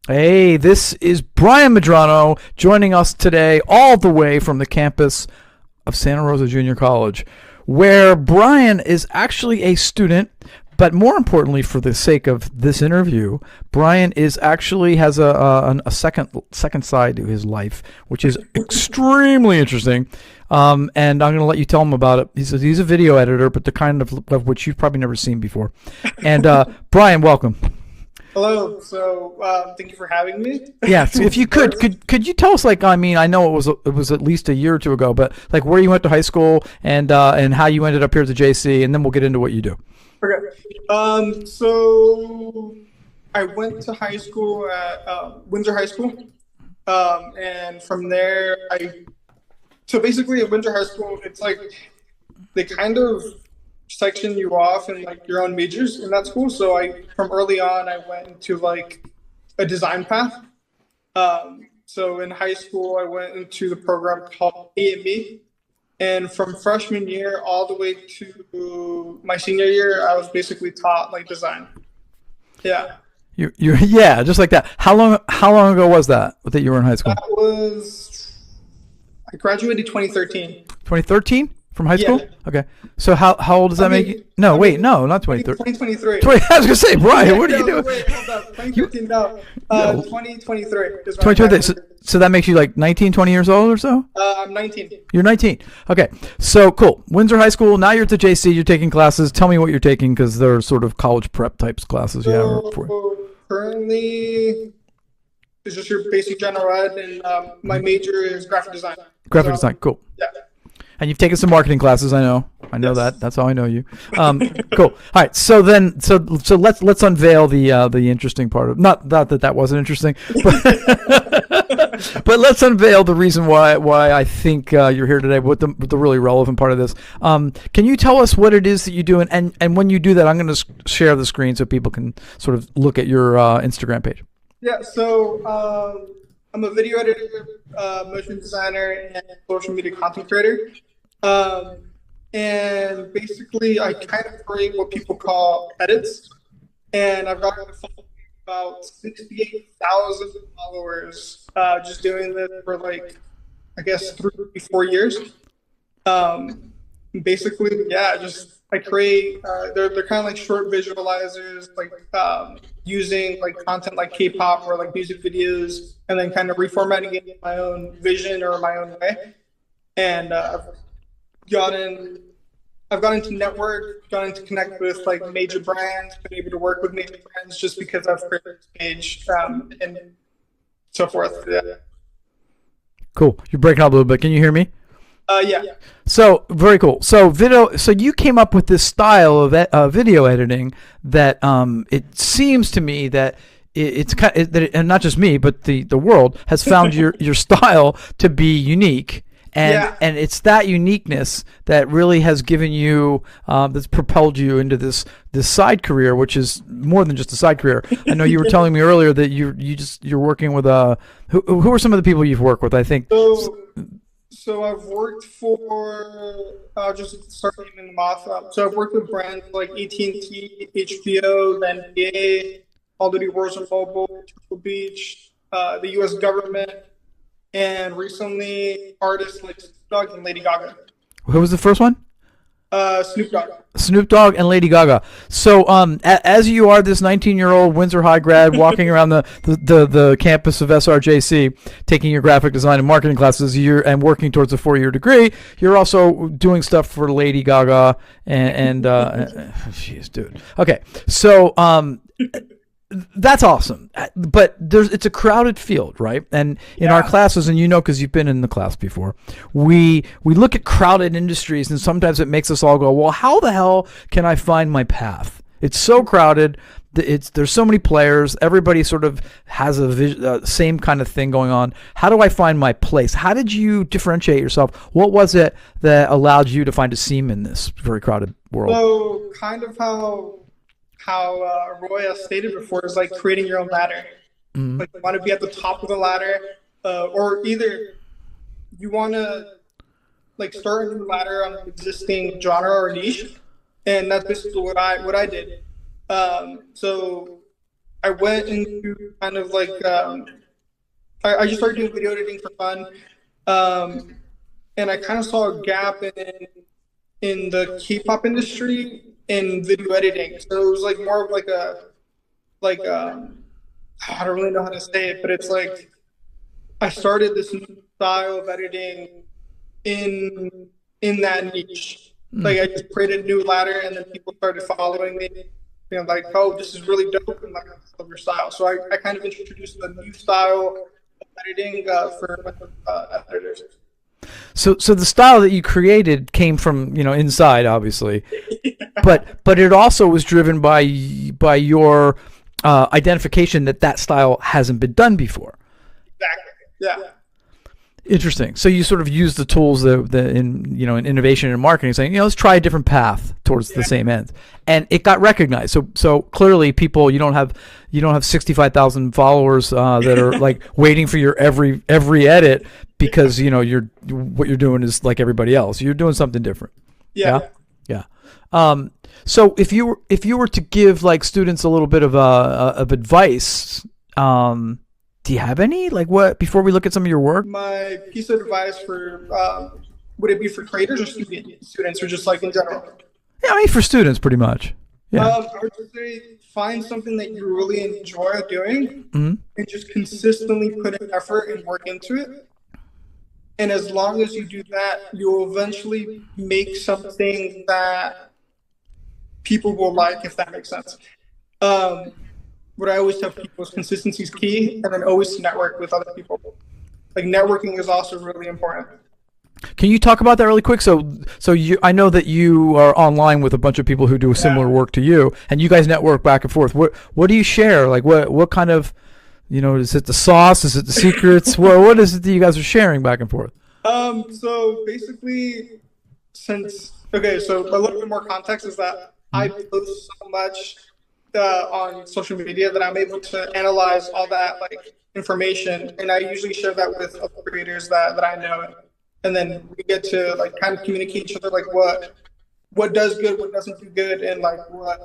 Hey, this is Bryan Medrano joining us today, all the way from the campus of Santa Rosa Junior College, where Bryan is actually a student. But more importantly, for the sake of this interview, Bryan is actually has a second side to his life, which is extremely interesting. And I'm going to let you tell him about it. He's a video editor, but the kind of which you've probably never seen before. And Bryan, welcome. Hello. So, thank you for having me. Yeah. So if you could you tell us, like, I mean, I know it was at least a year or two ago, but like where you went to high school and how you ended up here at the JC, and then we'll get into what you do. Okay. So I went to high school at Windsor High School, and from there so basically at Windsor High School, it's like they kind of section you off in like your own majors in that school. So from early on, I went into like a design path. So in high school, I went into the program called A&B. And from freshman year all the way to my senior year, I was basically taught like design. Yeah. Yeah, just like that. How long ago was that you were in high school? I graduated 2013. 2013 from high school? Yeah. Okay. So how old does that make you? No, wait, no, not 2013. 2023. I was gonna say, Bryan, what are you doing? Wait, hold up. 2013, no. 2023 is when 2023. So that makes you like 19, 20 years old or so? I'm 19. You're 19. Okay. So cool. Windsor High School. Now you're at the JC. You're taking classes. Tell me what you're taking, because they're sort of college prep types classes. Currently, it's just your basic general ed, and my major is graphic design. Graphic design. Cool. Yeah. And you've taken some marketing classes. I know Yes. that. That's how I know you. Cool. All right. So then, so let's unveil the interesting part of not that wasn't interesting, but let's unveil the reason why I think you're here today. With the really relevant part of this. Can you tell us what it is that you do? And when you do that, I'm going to share the screen so people can sort of look at your Instagram page. Yeah. So I'm a video editor, motion designer, and social media content creator. And basically, I kind of create what people call edits. And I've got about 68,000 followers just doing this for like, I guess, 3-4 years. Basically, yeah, just I create, they're kind of like short visualizers, like using like content like K-pop or like music videos, and then kind of reformatting it in my own vision or my own way. And I've gotten to network, gotten to connect with like major brands, been able to work with major brands just because I've created this page, and so forth. Yeah. Cool. You're breaking up a little bit. Can you hear me? Yeah. So very cool. So you came up with this style of video editing that it seems to me that it's kind of, and not just me, but the world has found your style to be unique. And it's that uniqueness that really has given you, that's propelled you into this side career, which is more than just a side career. I know you were telling me earlier that you're working with who are some of the people you've worked with? I think. So I've worked for just start naming them off. So I've worked with brands like AT&T, HBO, the NBA, Call of Duty Warzone Mobile, Turtle Beach, the U.S. government. And recently, artists like Snoop Dogg and Lady Gaga. Who was the first one? Snoop Dogg. Snoop Dogg and Lady Gaga. So, as you are this 19-year-old Windsor High grad walking around the campus of SRJC, taking your graphic design and marketing classes, and working towards a 4-year degree, you're also doing stuff for Lady Gaga and jeez, dude. Okay, so that's awesome, but it's a crowded field, right? And in our classes, and because you've been in the class before, we look at crowded industries, and sometimes it makes us all go, well, how the hell can I find my path? It's so crowded. There's so many players. Everybody sort of has a same kind of thing going on. How do I find my place? How did you differentiate yourself? What was it that allowed you to find a seam in this very crowded world? So kind of how Roy stated before, is like creating your own ladder. Mm-hmm. Like you want to be at the top of the ladder, or either you want to like start a new ladder on an existing genre or niche, and that's basically what I did. So I went into kind of like I just started doing video editing for fun, and I kind of saw a gap in the K-pop industry in video editing. So it was like more of like a like I don't really know how to say it, but it's like I started this new style of editing in that niche. Like I just created a new ladder, and then people started following me. Like, oh, this is really dope, and like I love your style. So I kind of introduced a new style of editing for editors. So the style that you created came from, inside, obviously, but it also was driven by your identification that style hasn't been done before. Exactly. Yeah. Interesting. So you sort of use the tools in innovation and marketing, saying, let's try a different path towards the same end, and it got recognized. So clearly, people, you don't have 65,000 followers that are like waiting for your every edit because what you're doing is like everybody else. You're doing something different. Yeah. So if you were to give like students a little bit of advice, do you have any? Like what, before we look at some of your work? My piece of advice for, would it be for creators or students or just like in general? Yeah, I mean for students pretty much. Yeah. I would say find something that you really enjoy doing and just consistently put in effort and work into it. And as long as you do that, you'll eventually make something that people will like, if that makes sense. What I always tell people is consistency is key, and then always network with other people. Like networking is also really important. Can you talk about that really quick? So I know that you are online with a bunch of people who do similar work to you, and you guys network back and forth. What do you share? Like what kind of, is it the sauce? Is it the secrets? what is it that you guys are sharing back and forth? So basically, so a little bit more context is that I post so much on social media that I'm able to analyze all that like information, and I usually share that with other creators that I know, and then we get to like kind of communicate each other like what does good, what doesn't do good, and like what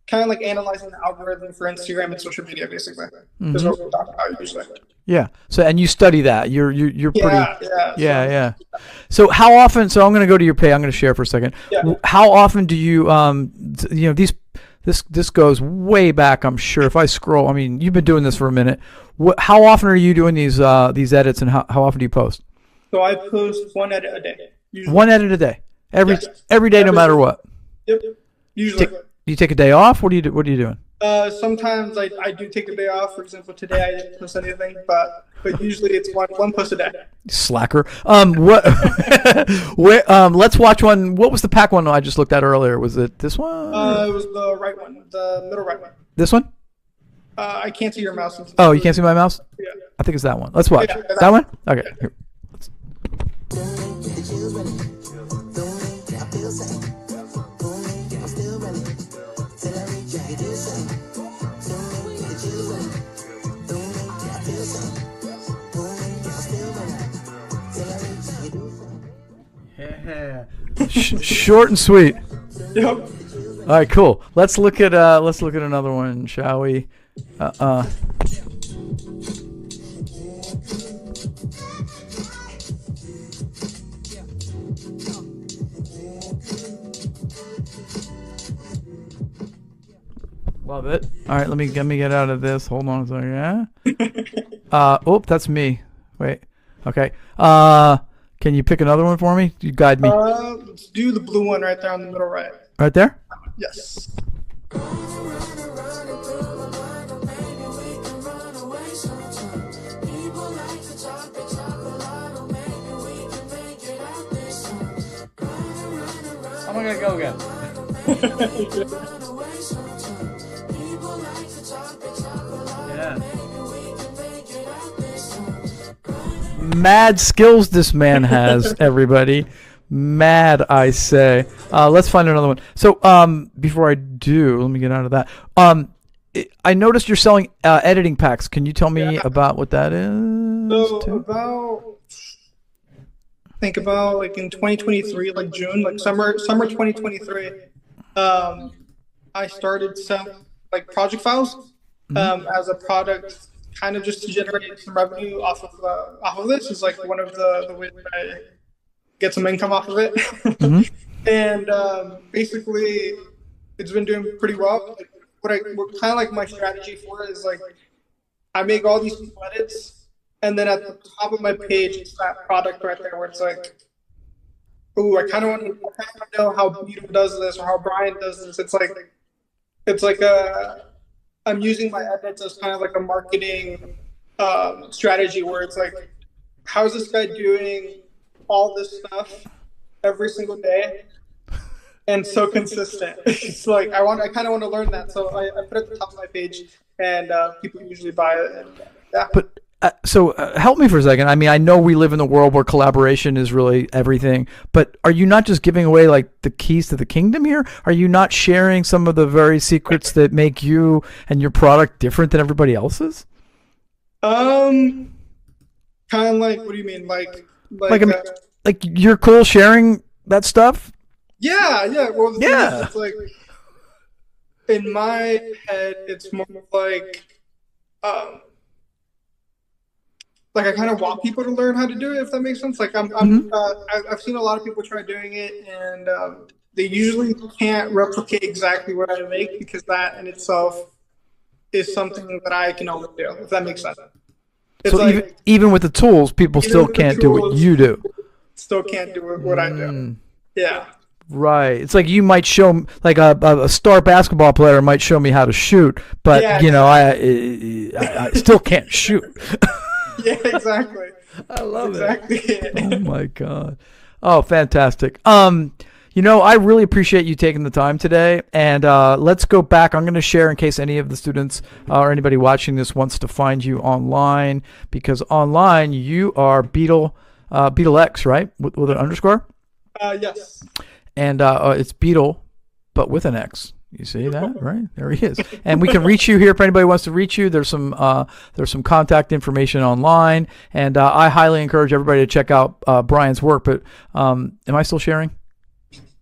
kind of like analyzing the algorithm for Instagram and social media basically is what we talk about usually. Yeah. So and you study that. You're pretty. Yeah. So how often? So I'm going to go to your page. I'm going to share for a second. Yeah. How often do you this goes way back, I'm sure. If I scroll, I mean, you've been doing this for a minute. How often are you doing these edits, and how often do you post? So I post one edit a day. Usually. One edit a day. Every day, no matter what. Yep. Usually. Do you take a day off? What are you doing? Sometimes I do take a day off. For example, today I didn't post anything, but usually it's one post a day. Slacker. Let's watch one. What was the pack one I just looked at earlier? Was it this one? It was the right one, the middle right one. This one? I can't see your mouse. Oh, you can't see my mouse? Yeah. I think it's that one. Let's watch. Yeah, that one? Okay. Here. Yeah. Short and sweet. Yep. All right, cool. Let's look at another one, shall we? Love it. All right, let me get out of this. Hold on a second. Yeah. That's me. Wait. Okay. Can you pick another one for me? You guide me. Let's do the blue one right there on the middle right. Right there? Yes. I'm gonna go again. Yeah. Mad skills this man has, everybody. Mad, I say. Let's find another one. So, before I do, let me get out of that. I noticed you're selling editing packs. Can you tell me about what that is? So think about like in 2023, like June, like summer 2023. I started selling like project files as a product, kind of just to generate some revenue off of this. Is like one of the ways that I get some income off of it. And basically, it's been doing pretty well. Like, what kind of like my strategy for it is like I make all these edits, and then at the top of my page, it's that product right there where it's like, ooh, I kind of want to know how Beetle does this or how Bryan does this. It's like I'm using my edits as kind of like a marketing strategy where it's like, how's this guy doing all this stuff every single day and so consistent? It's like I kind of want to learn that, so I put it at the top of my page, and people usually buy it. And, yeah. But so help me for a second. I mean, I know we live in a world where collaboration is really everything, but are you not just giving away like the keys to the kingdom here? Are you not sharing some of the very secrets that make you and your product different than everybody else's? Kind of like, what do you mean? Like you're cool sharing that stuff? Yeah. Well, the thing is, it's like in my head, it's more like I kind of want people to learn how to do it, if that makes sense. Like I've seen a lot of people try doing it, and they usually can't replicate exactly what I make, because that in itself is something that I can only do, if that makes sense. It's so like, even with the tools, people still can't do what you do. Still can't do what I do. Yeah. Right. It's like you might show, like a star basketball player might show me how to shoot, but I still can't shoot. Yeah, exactly. I love it. Oh my God. Oh, fantastic. I really appreciate you taking the time today, and let's go back. I'm going to share in case any of the students or anybody watching this wants to find you online, because online you are BeetlX, right? With an underscore? Yes. And it's Beetle, but with an X. You see that, right? There he is. And we can reach you here if anybody wants to reach you. There's some contact information online, and I highly encourage everybody to check out Bryan's work. But am I still sharing?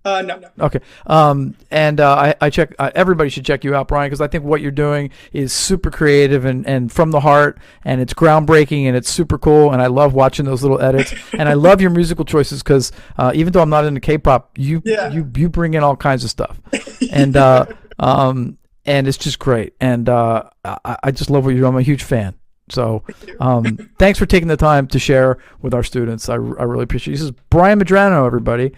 No. Okay. I check. Everybody should check you out, Bryan, because I think what you're doing is super creative and from the heart, and it's groundbreaking, and it's super cool. And I love watching those little edits, and I love your musical choices, because even though I'm not into K-pop, you bring in all kinds of stuff, and and it's just great. And I just love what you're doing. I'm a huge fan. So thanks for taking the time to share with our students. I really appreciate it. This is Bryan Medrano, everybody.